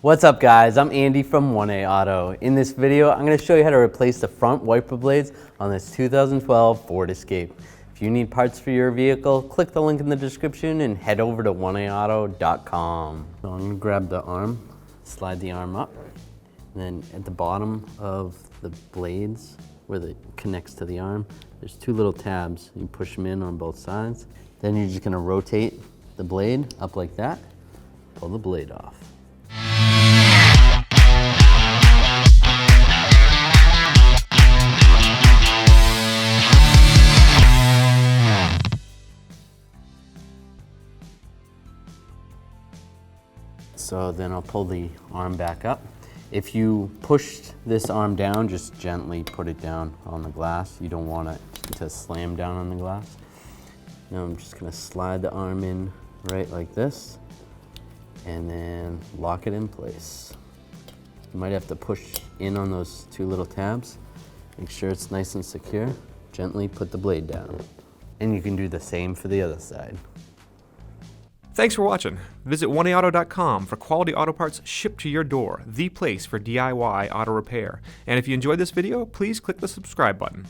What's up guys, I'm Andy from 1A Auto. In this video, I'm going to show you how to replace the front wiper blades on this 2012 Ford Escape. If you need parts for your vehicle, click the link in the description and head over to 1aauto.com. So I'm going to grab the arm, slide the arm up, and then at the bottom of the blades, where it connects to the arm, there's two little tabs. You push them in on both sides. Then you're just going to rotate the blade up like that, pull the blade off. So then I'll pull the arm back up. If you pushed this arm down, just gently put it down on the glass. You don't want it to slam down on the glass. Now I'm just gonna slide the arm in right like this and then lock it in place. You might have to push in on those two little tabs. Make sure it's nice and secure. Gently put the blade down. And you can do the same for the other side. Thanks for watching. Visit 1aauto.com for quality auto parts shipped to your door, the place for DIY auto repair. And if you enjoyed this video, please click the subscribe button.